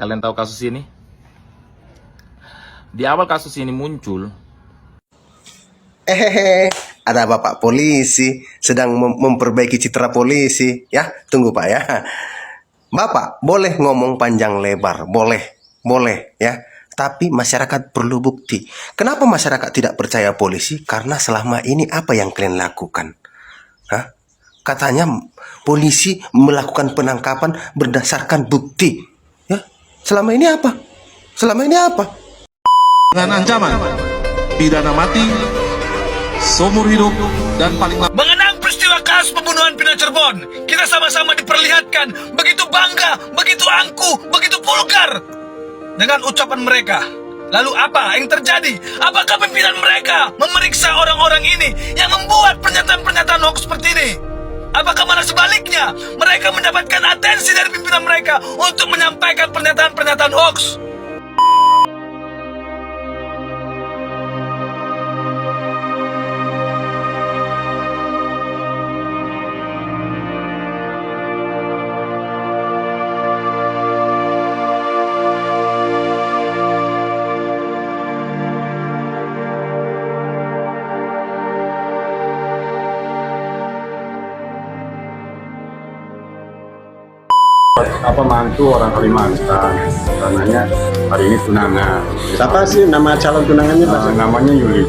Kalian tahu kasus ini? Di awal kasus ini muncul, Ada Bapak polisi sedang memperbaiki citra polisi. Ya, tunggu Pak ya. Bapak boleh ngomong panjang lebar, boleh ya. Tapi masyarakat perlu bukti. Kenapa masyarakat tidak percaya polisi? Karena selama ini apa yang kalian lakukan? Hah? Katanya polisi melakukan penangkapan berdasarkan bukti. Ya, selama ini apa? Selama ini apa? Dengan ancaman pidana mati, seumur hidup, dan paling lama. Mengenang peristiwa kasus pembunuhan Pina Cirebon, kita sama-sama diperlihatkan begitu bangga, begitu angkuh, begitu vulgar dengan ucapan mereka. Lalu apa yang terjadi? Apakah pimpinan mereka memeriksa orang-orang ini yang membuat pernyataan-pernyataan hoax seperti ini? Apakah malah sebaliknya, mereka mendapatkan atensi dari pimpinan mereka untuk menyampaikan pernyataan-pernyataan hoax? Apa mantu orang Kalimantan, karenanya hari ini tunangan. Siapa sih nama calon tunangannya Pak? Namanya Yuli.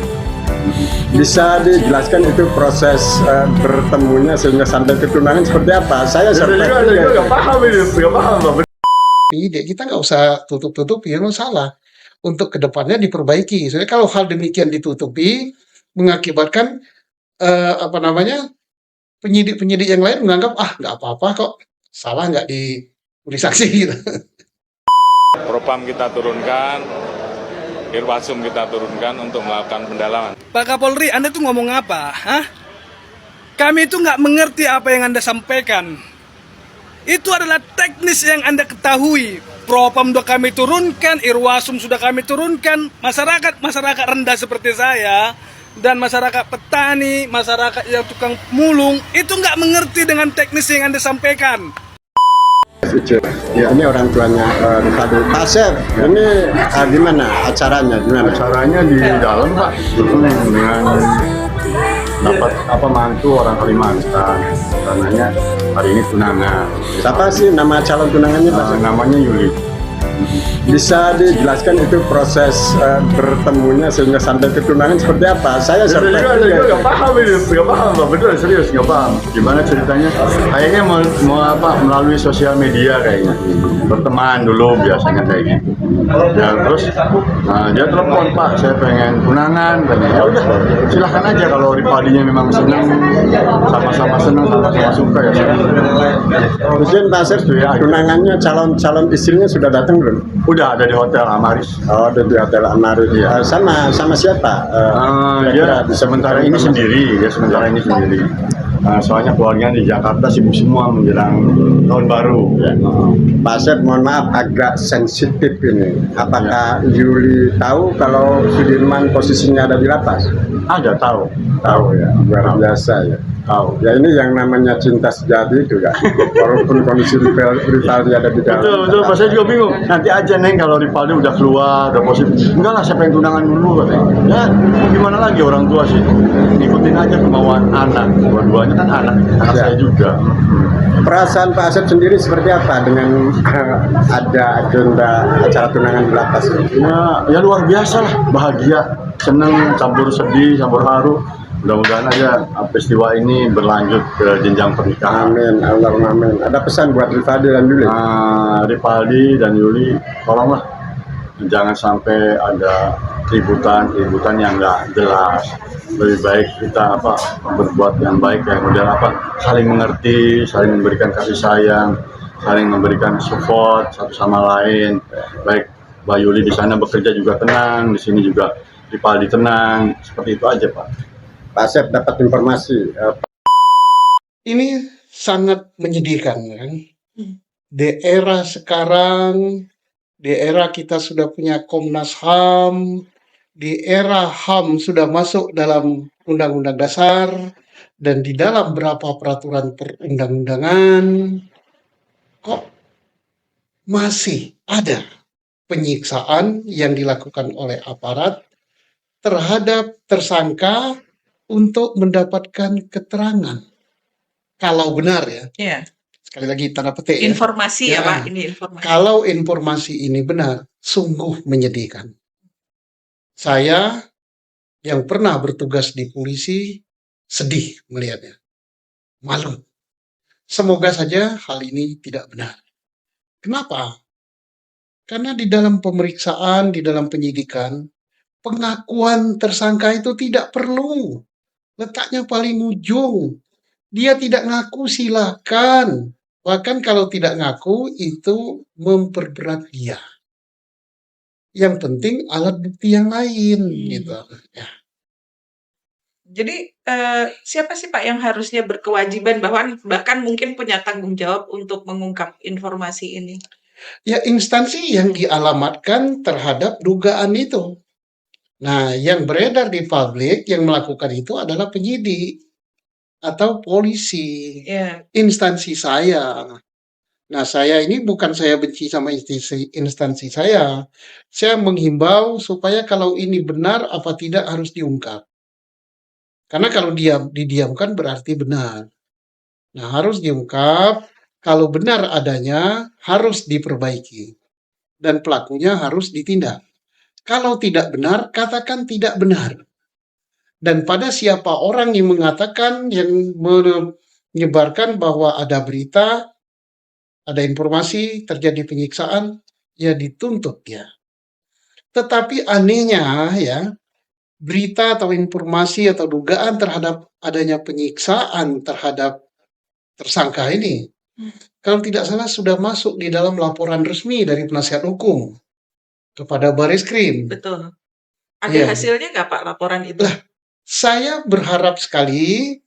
Bisa dijelaskan itu proses bertemunya sehingga sampai ke tunangan seperti apa? Saya Nggak paham ini, nggak paham. Kita nggak usah tutup-tutupi, memang salah. Untuk kedepannya diperbaiki. Soalnya kalau hal demikian ditutupi, mengakibatkan penyidik-penyidik yang lain menganggap nggak apa-apa kok, salah nggak diberi saksi gitu. Propam kita turunkan, Irwasum kita turunkan untuk melakukan pendalaman. Pak Kapolri, Anda tuh ngomong apa? Hah? Kami itu nggak mengerti apa yang Anda sampaikan. Itu adalah teknis yang Anda ketahui. Propam sudah kami turunkan, Irwasum sudah kami turunkan. Masyarakat rendah seperti saya dan masyarakat petani, masyarakat yang tukang mulung itu nggak mengerti dengan teknis yang Anda sampaikan. Ya, ini orang tuanya Rifadi. Pak Sep, ini gimana acaranya? Acaranya di dalam Pak, dengan dapat mantu orang Kalimantan, karenanya hari ini tunangan. Siapa sih nama calon tunangannya Pak Sep? Namanya Yuli. Bisa dijelaskan itu proses bertemunya sehingga sampai ke tunangan seperti apa? Saya Nggak paham ini, nggak paham Pak, betul serius nggak paham. Gimana ceritanya? Kayaknya melalui sosial media kayaknya. Berteman dulu biasanya kayak gitu. Ya, terus dia telepon, Pak, saya pengen tunangan, ya udah silahkan aja kalau Ripaldinya memang senang, sama-sama senang, sama-sama suka ya. Kemudian Pak Sep, tunangannya calon istrinya sudah datang belum? Udah ada di Hotel Amaris. Oh, ada di Hotel Amaris. Iya. Sama siapa? Dia sementara ini sendiri. Soalnya keluarganya di Jakarta sibuk semua menjelang tahun baru. Ya. Pak Sep, mohon maaf agak sensitif ini. Apakah Yuli tahu kalau Sudirman posisinya ada di lapas? Ada tahu Ya, luar biasa ya. tahu. Ya ini yang namanya cinta sejati itu ya. Walaupun kondisi Rifaldi ada di dalam. Betul, Pak, saya juga bingung. Nanti aja Neng kalau Ripaldi udah keluar, udah positif. Enggak lah, saya pengen tunangan dulu katanya. Ya, mau gimana lagi orang tua sih. Ngikutin aja kemauan anak. Dua-duanya kan anak Ya. saya juga. Perasaan Pak Asep sendiri seperti apa dengan ada agenda acara tunangan di lapas? Ya luar biasa lah, bahagia, seneng, campur sedih, campur haru. Mudah-mudahan aja peristiwa ini berlanjut ke jenjang pernikahan. Amin, Allahumma amin. Ada pesan buat Rifaldi dan Yuli? Ripaldi dan Yuli, tolonglah jangan sampai ada keributan yang nggak jelas. Lebih baik kita berbuat yang baik, yang model saling mengerti, saling memberikan kasih sayang, saling memberikan support satu sama lain. Baik Mbak Yuli di sana bekerja juga tenang, di sini juga Ripaldi tenang, seperti itu aja Pak. Pak Asep dapat informasi. Ini sangat menyedihkan kan. Di era sekarang, di era kita sudah punya Komnas HAM, di era HAM sudah masuk dalam Undang-Undang Dasar, dan di dalam beberapa peraturan perundang-undangan, kok masih ada penyiksaan yang dilakukan oleh aparat terhadap tersangka untuk mendapatkan keterangan. Kalau benar ya, Ya, sekali lagi tanda petik ya. informasi ya Ya. Pak, ini informasi. Kalau informasi ini benar, sungguh menyedihkan. Saya yang pernah bertugas di polisi sedih melihatnya. Malu. Semoga saja hal ini tidak benar. Kenapa? Karena di dalam pemeriksaan, di dalam penyidikan, pengakuan tersangka itu tidak perlu. Letaknya paling ujung. Dia tidak ngaku, silakan. Bahkan kalau tidak ngaku, itu memperberat dia. Yang penting alat bukti yang lain, gitu. Ya. Jadi siapa sih Pak yang harusnya berkewajiban bahkan mungkin punya tanggung jawab untuk mengungkap informasi ini? Ya, instansi yang dialamatkan terhadap dugaan itu. Nah, yang beredar di publik yang melakukan itu adalah penyidik atau polisi. Ya, Instansi saya. Nah, saya ini bukan saya benci sama instansi saya. Saya menghimbau supaya kalau ini benar apa tidak harus diungkap. Karena kalau didiamkan berarti benar. Nah, harus diungkap. Kalau benar adanya, harus diperbaiki. Dan pelakunya harus ditindak. Kalau tidak benar, katakan tidak benar. Dan pada siapa orang yang mengatakan, yang menyebarkan bahwa ada berita, ada informasi terjadi penyiksaan, ya dituntut ya. Tetapi anehnya ya, berita atau informasi atau dugaan terhadap adanya penyiksaan terhadap tersangka ini, kalau tidak salah sudah masuk di dalam laporan resmi dari penasihat hukum kepada Bareskrim. betul. Ada Iya. hasilnya nggak Pak laporan itu? Saya berharap sekali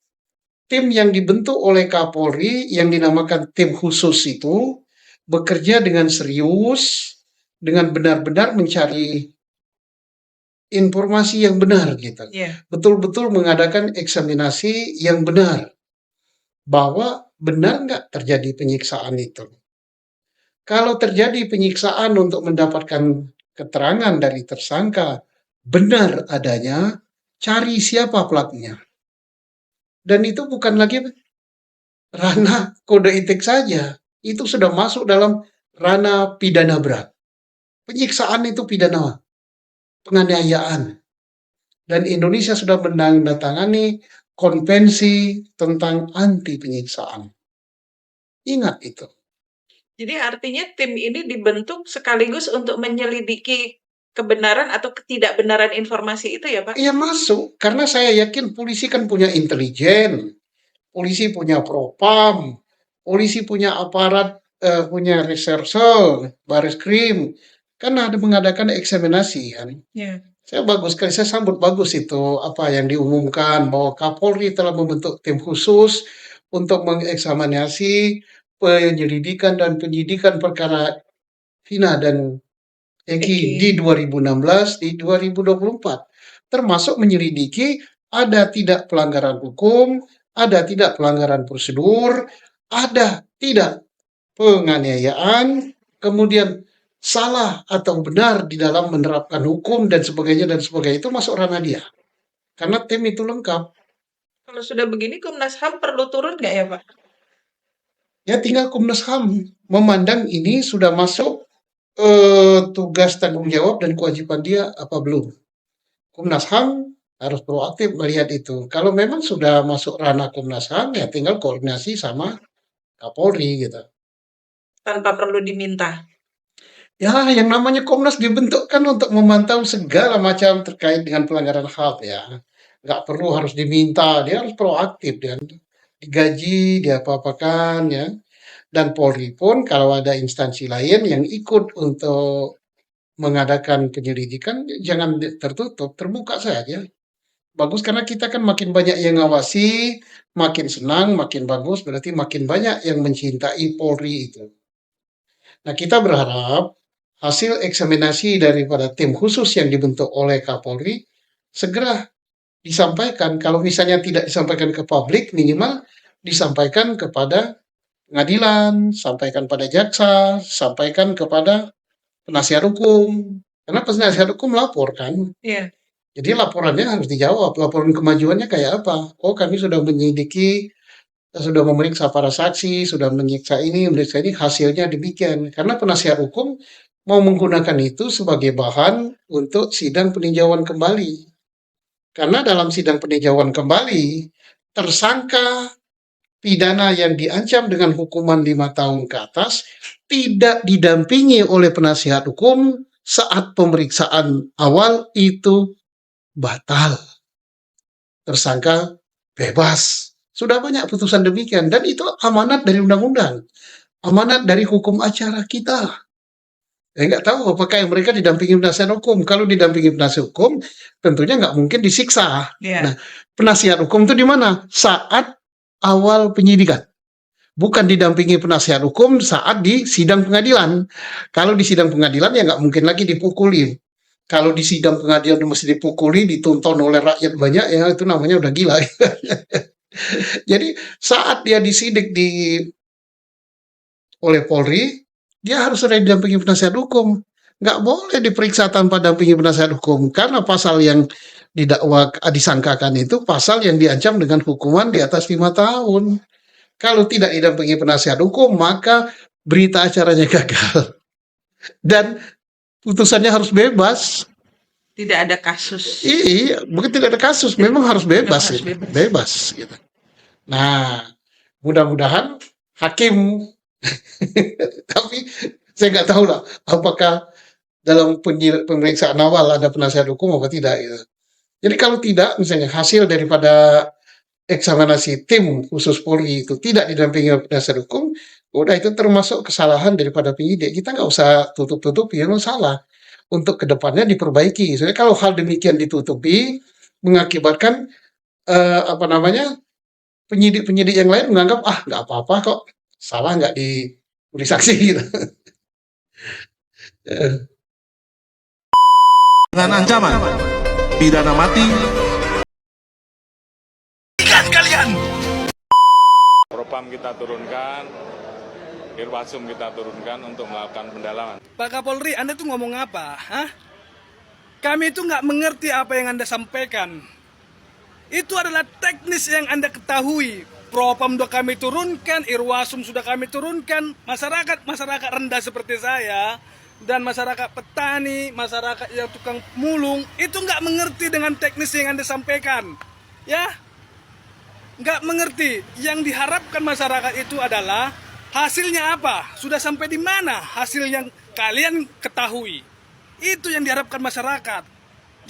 tim yang dibentuk oleh Kapolri yang dinamakan tim khusus itu bekerja dengan serius, dengan benar-benar mencari informasi yang benar gitu. Ya, Betul-betul mengadakan eksaminasi yang benar. Bahwa benar nggak terjadi penyiksaan itu. Kalau terjadi penyiksaan untuk mendapatkan keterangan dari tersangka, benar adanya, cari siapa pelakunya. Dan itu bukan lagi ranah kode etik saja. Itu sudah masuk dalam ranah pidana berat. Penyiksaan itu pidana, penganiayaan. Dan Indonesia sudah menandatangani konvensi tentang anti penyiksaan. Ingat itu. jadi artinya tim ini dibentuk sekaligus untuk menyelidiki kebenaran atau ketidakbenaran informasi itu ya Pak? Iya masuk, karena saya yakin polisi kan punya intelijen, polisi punya propam, polisi punya aparat, punya reserse, Bareskrim, kan ada mengadakan eksaminasi kan. Ya. Saya sambut bagus itu apa yang diumumkan bahwa Kapolri telah membentuk tim khusus untuk mengeksaminasi penyelidikan dan penyidikan perkara Vina dan Eki di 2016 di 2024, termasuk menyelidiki ada tidak pelanggaran hukum, ada tidak pelanggaran prosedur, ada tidak penganiayaan, kemudian salah atau benar di dalam menerapkan hukum dan sebagainya itu masuk ranah dia. Karena tim itu lengkap. Kalau sudah begini Komnas HAM perlu turun nggak ya Pak? Ya tinggal Komnas HAM memandang ini sudah masuk tugas tanggung jawab dan kewajiban dia apa belum. Komnas HAM harus proaktif melihat itu. Kalau memang sudah masuk ranah Komnas HAM ya tinggal koordinasi sama Kapolri gitu. Tanpa perlu diminta. Ya, yang namanya Komnas dibentuk kan untuk memantau segala macam terkait dengan pelanggaran HAM ya. Nggak perlu harus diminta, dia harus proaktif, dia digaji, dia apa-apakan ya. Dan Polri pun kalau ada instansi lain yang ikut untuk mengadakan penyelidikan, jangan tertutup, terbuka saja. Bagus karena kita kan makin banyak yang ngawasi, makin senang, makin bagus, berarti makin banyak yang mencintai Polri itu. Nah, kita berharap hasil eksaminasi daripada tim khusus yang dibentuk oleh Kapolri segera disampaikan. Kalau misalnya tidak disampaikan ke publik, minimal disampaikan kepada pengadilan, sampaikan pada jaksa, sampaikan kepada penasihat hukum. Karena penasihat hukum lapor kan. Iya. Jadi laporannya harus dijawab. Laporan kemajuannya kayak apa? Oh, kami sudah menyelidiki, sudah memeriksa para saksi, sudah memeriksa ini, hasilnya demikian. Karena penasihat hukum mau menggunakan itu sebagai bahan untuk sidang peninjauan kembali. Karena dalam sidang peninjauan kembali, tersangka pidana yang diancam dengan hukuman 5 tahun ke atas tidak didampingi oleh penasihat hukum saat pemeriksaan awal itu batal. Tersangka bebas. Sudah banyak putusan demikian. Dan itu amanat dari undang-undang. Amanat dari hukum acara kita. Nggak tahu apakah mereka didampingi penasihat hukum. Kalau didampingi penasihat hukum, tentunya nggak mungkin disiksa. Iya. Nah, penasihat hukum itu di mana? Saat awal penyidikan. Bukan didampingi penasihat hukum saat di sidang pengadilan. Kalau di sidang pengadilan ya nggak mungkin lagi dipukuli. Kalau di sidang pengadilan mesti dipukuli, ditonton oleh rakyat banyak, ya itu namanya udah gila. Jadi saat dia disidik oleh Polri, dia harus ada didampingi penasihat hukum. Nggak boleh diperiksa tanpa dampingi penasihat hukum. Karena pasal yang disangkakan itu pasal yang diancam dengan hukuman di atas 5 tahun. Kalau tidak didampingi penasihat hukum, maka berita acaranya gagal. Dan putusannya harus bebas. Tidak ada kasus. Iya, bukan tidak ada kasus, memang harus bebas. Harus Gitu. bebas. Bebas gitu. Nah, mudah-mudahan hakim, tapi saya nggak tahu lah apakah dalam pemeriksaan awal ada penasihat hukum atau tidak. Gitu. Jadi kalau tidak, misalnya hasil daripada eksaminasi tim khusus Polri itu tidak didampingi penasihat hukum, udah itu termasuk kesalahan daripada penyidik. Kita nggak usah tutup-tutupi, memang salah. Untuk kedepannya diperbaiki. Soalnya kalau hal demikian ditutupi, mengakibatkan penyidik-penyidik yang lain menganggap nggak apa-apa kok, salah nggak diberi saksi gitu. Dengan ancaman pidana mati. Ikan kalian! Propam kita turunkan, Irwasum kita turunkan untuk melakukan pendalaman. Pak Kapolri, Anda tuh ngomong apa? Hah? Kami itu nggak mengerti apa yang Anda sampaikan. Itu adalah teknis yang Anda ketahui. Propam sudah kami turunkan, Irwasum sudah kami turunkan. Masyarakat rendah seperti saya, dan masyarakat petani, masyarakat yang tukang mulung, itu nggak mengerti dengan teknis yang Anda sampaikan. Ya? Nggak mengerti. Yang diharapkan masyarakat itu adalah hasilnya apa? Sudah sampai di mana hasil yang kalian ketahui? Itu yang diharapkan masyarakat.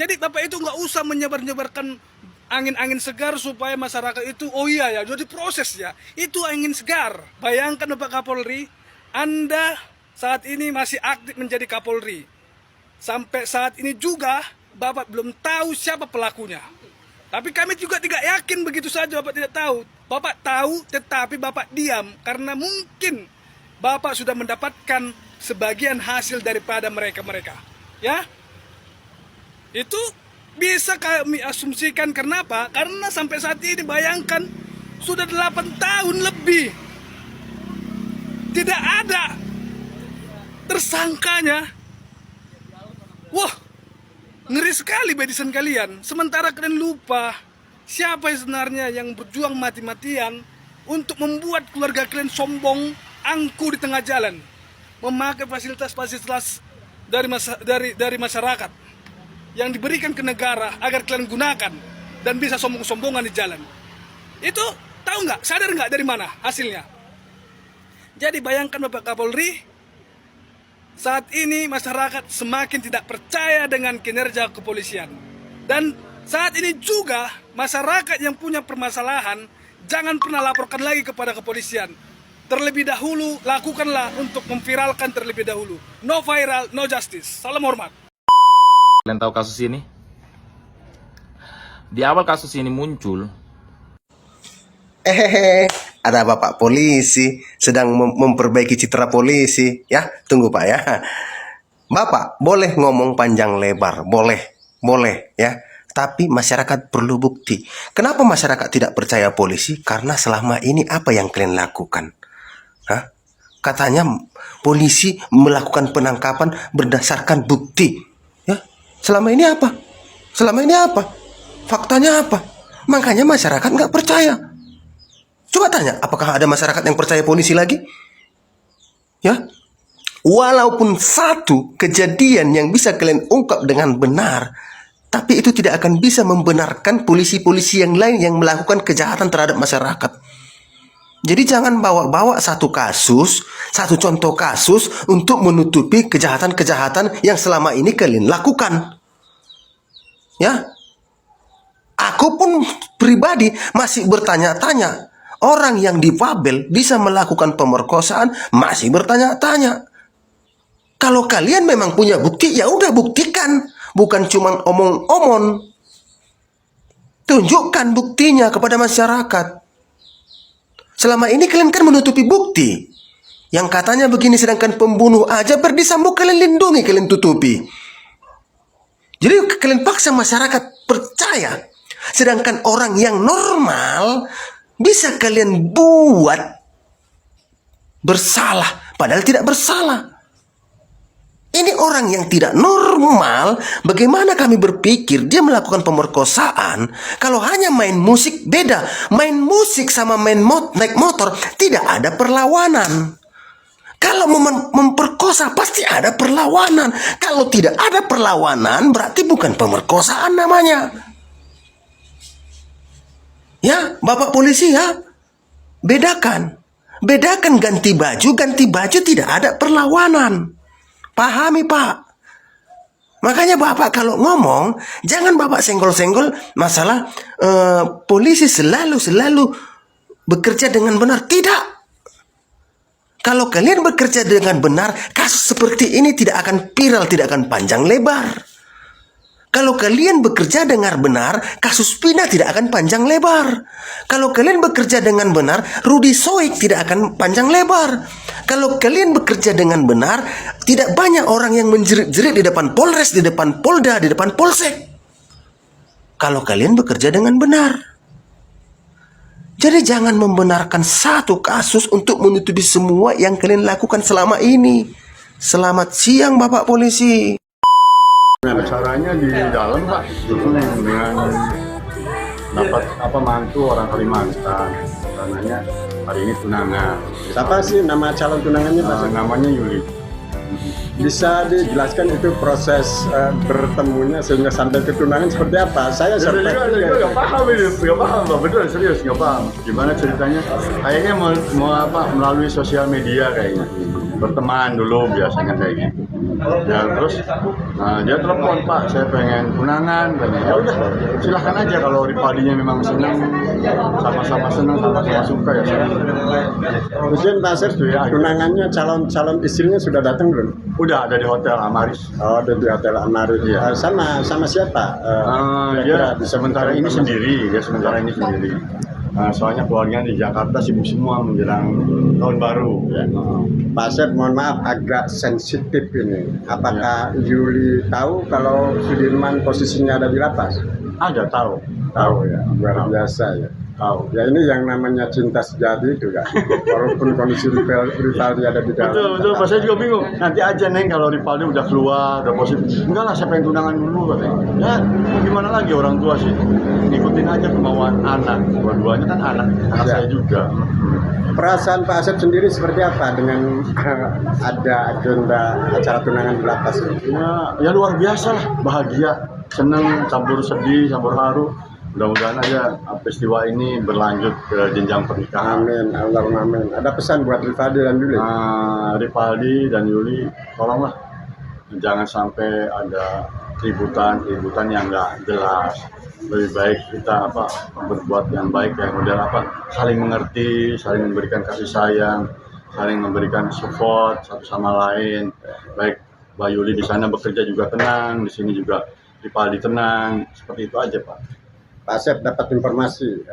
Jadi Bapak itu nggak usah menyebar-nyebarkan angin-angin segar supaya masyarakat itu, oh iya ya, jadi proses ya. Itu angin segar. Bayangkan Bapak Kapolri, Anda saat ini masih aktif menjadi Kapolri. Sampai saat ini juga Bapak belum tahu siapa pelakunya. Tapi kami juga tidak yakin begitu saja Bapak tidak tahu. Bapak tahu tetapi Bapak diam karena mungkin Bapak sudah mendapatkan sebagian hasil daripada mereka-mereka. Ya? Itu bisa kami asumsikan karena apa? Karena sampai saat ini bayangkan sudah 8 tahun lebih tidak ada tersangkanya. Wah, ngeri sekali bedisan kalian. Sementara kalian lupa siapa sebenarnya yang berjuang mati-matian untuk membuat keluarga kalian sombong, angku di tengah jalan, memakai fasilitas-fasilitas dari masyarakat yang diberikan ke negara agar kalian gunakan dan bisa sombong-sombongan di jalan. Itu tahu nggak? Sadar nggak dari mana hasilnya? Jadi bayangkan Bapak Kapolri, saat ini masyarakat semakin tidak percaya dengan kinerja kepolisian. Dan saat ini juga masyarakat yang punya permasalahan jangan pernah laporkan lagi kepada kepolisian. Terlebih dahulu lakukanlah untuk memviralkan terlebih dahulu. No viral, no justice. Salam hormat. Kalian tahu kasus ini? Di awal kasus ini muncul, Ada Bapak polisi sedang memperbaiki citra polisi, ya. Tunggu Pak ya. Bapak boleh ngomong panjang lebar, boleh ya. Tapi masyarakat perlu bukti. Kenapa masyarakat tidak percaya polisi? Karena selama ini apa yang kalian lakukan? Hah? Katanya polisi melakukan penangkapan berdasarkan bukti. Ya, selama ini apa? Selama ini apa? Faktanya apa? Makanya masyarakat nggak percaya. Coba tanya, apakah ada masyarakat yang percaya polisi lagi? Ya, walaupun satu kejadian yang bisa kalian ungkap dengan benar, tapi itu tidak akan bisa membenarkan polisi-polisi yang lain yang melakukan kejahatan terhadap masyarakat. Jadi jangan bawa-bawa satu kasus, satu contoh kasus untuk menutupi kejahatan-kejahatan yang selama ini kalian lakukan. Ya, aku pun pribadi masih bertanya-tanya. Orang yang difabel bisa melakukan pemerkosaan, masih bertanya-tanya. Kalau kalian memang punya bukti, ya udah buktikan. Bukan cuma omong-omong. Tunjukkan buktinya kepada masyarakat. Selama ini kalian kan menutupi bukti. Yang katanya begini, sedangkan pembunuh aja Verdi Sambo kalian lindungi, kalian tutupi. Jadi kalian paksa masyarakat percaya. Sedangkan orang yang normal bisa kalian buat bersalah, padahal tidak bersalah. Ini orang yang tidak normal. Bagaimana kami berpikir dia melakukan pemerkosaan? Kalau hanya main musik beda. Main musik sama naik motor tidak ada perlawanan. Kalau memperkosa pasti ada perlawanan. Kalau tidak ada perlawanan berarti bukan pemerkosaan namanya. Ya, Bapak polisi ya. Bedakan. Bedakan ganti baju tidak ada perlawanan. Pahami Pak. Makanya Bapak kalau ngomong, jangan Bapak senggol-senggol masalah polisi selalu bekerja dengan benar. Tidak. Kalau kalian bekerja dengan benar, kasus seperti ini tidak akan viral, tidak akan panjang lebar. Kalau kalian bekerja dengan benar, kasus Pina tidak akan panjang lebar. Kalau kalian bekerja dengan benar, Rudy Soik tidak akan panjang lebar. Kalau kalian bekerja dengan benar, tidak banyak orang yang menjerit-jerit di depan Polres, di depan Polda, di depan Polsek. Kalau kalian bekerja dengan benar. Jadi jangan membenarkan satu kasus untuk menutupi semua yang kalian lakukan selama ini. Selamat siang Bapak polisi. Acaranya di dalam Pak, dengan dapat mantu orang Kalimantan, karenanya hari ini tunangan. Siapa sih nama calon tunangannya Pak? Namanya Yuli. Bisa dijelaskan itu proses bertemunya sehingga sampai ke tunangan seperti apa? Saya Saya nggak paham ini, nggak paham Pak, betul serius nggak paham. Gimana ceritanya? Kayaknya melalui sosial media kayaknya. Berteman dulu biasanya kayak gitu. Ya terus dia telepon, Pak saya pengen tunangan, ya udah silahkan aja kalau Ripaldinya memang senang, sama-sama senang, sama-sama suka ya saya. Kemudian Pak Asep, tunangannya calon istrinya sudah datang belum? Udah ada di Hotel Amaris. Oh, ada di Hotel Amaris. Iya. Sama siapa? Dia sementara ini sendiri, soalnya keluarganya di Jakarta sibuk semua menjelang tahun baru. Ya. Pak Asep, mohon maaf agak sensitif ini. Apakah Yuli tahu kalau Sudirman posisinya ada di lapas? Ada tahu Ya, luar biasa ya. tahu. Ya ini yang namanya cinta sejati itu kan. Walaupun kondisi Ripaldi ada di dalam. Betul, Pak saya juga bingung. Nanti aja Neng kalau Ripaldi udah keluar, udah positif. Enggak lah, saya pengen tunangan dulu katanya. Ya, gimana lagi orang tua sih. Ngikutin aja kemauan anak. Dua-duanya kan anak saya juga. Perasaan Pak Asep sendiri seperti apa dengan ada agenda acara tunangan di lapas? Ya luar biasa lah, bahagia, seneng, campur sedih, campur haru. Mudah-mudahan aja peristiwa ini berlanjut ke jenjang pernikahan. Amin, Allahumma amin. Ada pesan buat Ripaldi dan Yuli? Ripaldi dan Yuli, tolonglah jangan sampai ada keributan yang nggak jelas. Lebih baik kita berbuat yang baik, yang model saling mengerti, saling memberikan kasih sayang, saling memberikan support satu sama lain. Baik Mbak Yuli di sana bekerja juga tenang, di sini juga Ripaldi tenang, seperti itu aja Pak. Pak Asep dapat informasi